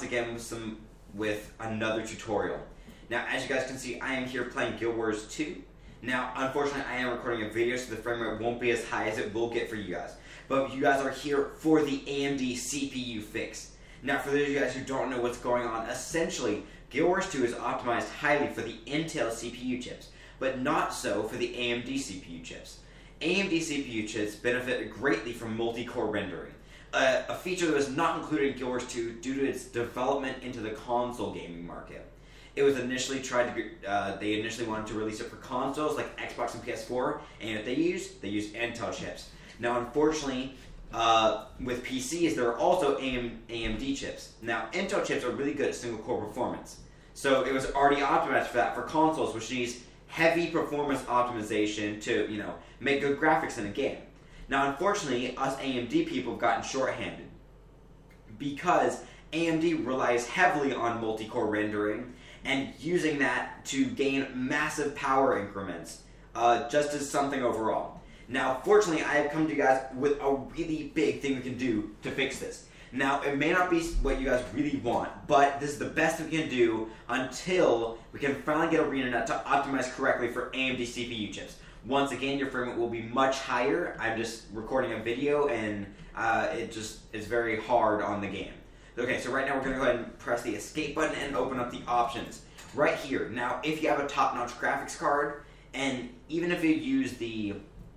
again with another tutorial. Now, as you guys can see, I am here playing Guild Wars 2. Now, unfortunately, I am recording a video, so the frame rate won't be as high as it will get for you guys. But you guys are here for the AMD CPU fix. Now, for those of you guys who don't know what's going on, essentially, Guild Wars 2 is optimized highly for the Intel CPU chips, but not so for the AMD CPU chips. AMD CPU chips benefit greatly from multi-core rendering, a feature that was not included in Guild Wars 2 due to its development into the console gaming market. It was initially they initially wanted to release it for consoles like Xbox and PS4, and what they used Intel chips. Now, unfortunately, with PCs, there are also AMD chips. Now, Intel chips are really good at single-core performance, so it was already optimized for that for consoles, which needs heavy performance optimization to, make good graphics in a game. Now, unfortunately, us AMD people have gotten shorthanded because AMD relies heavily on multi-core rendering and using that to gain massive power increments, just as something overall. Now, fortunately, I have come to you guys with a really big thing we can do to fix this. Now, it may not be what you guys really want, but this is the best we can do until we can finally get ArenaNet to optimize correctly for AMD CPU chips. Once again, your frame rate will be much higher. I'm just recording a video, and it just is very hard on the game. Okay, so right now we're going to go ahead and press the escape button and open up the options. Right here. Now, if you have a top-notch graphics card, and even if you use the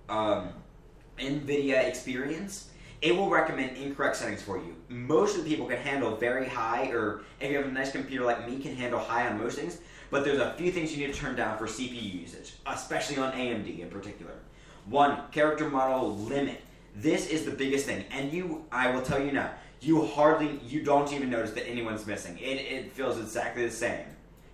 NVIDIA experience, it will recommend incorrect settings for you. Most of the people can handle very high, or if you have a nice computer like me, can handle high on most things, but there's a few things you need to turn down for CPU usage, especially on AMD in particular. 1, character model limit. This is the biggest thing, and I will tell you now, you don't even notice that anyone's missing. It feels exactly the same.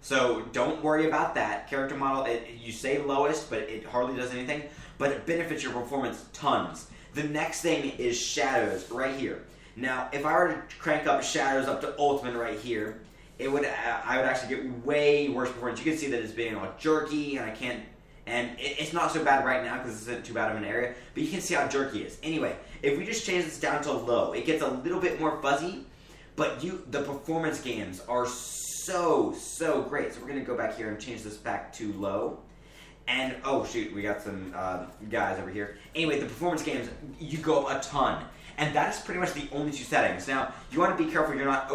So don't worry about that. Character model, you say lowest, but it hardly does anything, but it benefits your performance tons. The next thing is shadows right here. Now, if I were to crank up shadows up to ultimate right here, I would actually get way worse performance. You can see that it's being all jerky, and it's not so bad right now because this isn't too bad of an area, but you can see how jerky it is. Anyway, if we just change this down to low, it gets a little bit more fuzzy, but the performance gains are so great. So we're going to go back here and change this back to low. And, oh shoot, we got some guys over here. Anyway, the performance games, you go a ton. And that is pretty much the only 2 settings. Now, you want to be careful you want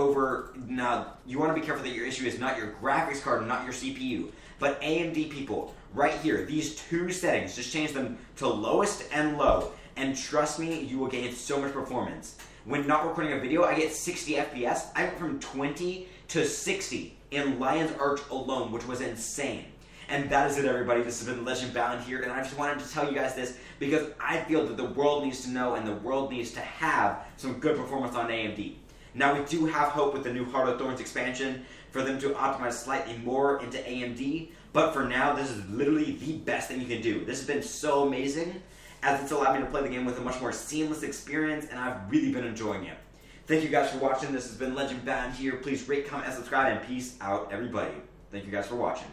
to be careful that your issue is not your graphics card and not your CPU. But AMD people, right here, these 2 settings, just change them to lowest and low. And trust me, you will gain so much performance. When not recording a video, I get 60 FPS. I went from 20 to 60 in Lion's Arch alone, which was insane. And that is it, everybody. This has been Legend Bound here, and I just wanted to tell you guys this because I feel that the world needs to know and the world needs to have some good performance on AMD. Now, we do have hope with the new Heart of Thorns expansion for them to optimize slightly more into AMD, but for now, this is literally the best thing you can do. This has been so amazing, as it's allowed me to play the game with a much more seamless experience, and I've really been enjoying it. Thank you guys for watching. This has been Legend Bound here. Please rate, comment, and subscribe, and peace out, everybody. Thank you guys for watching.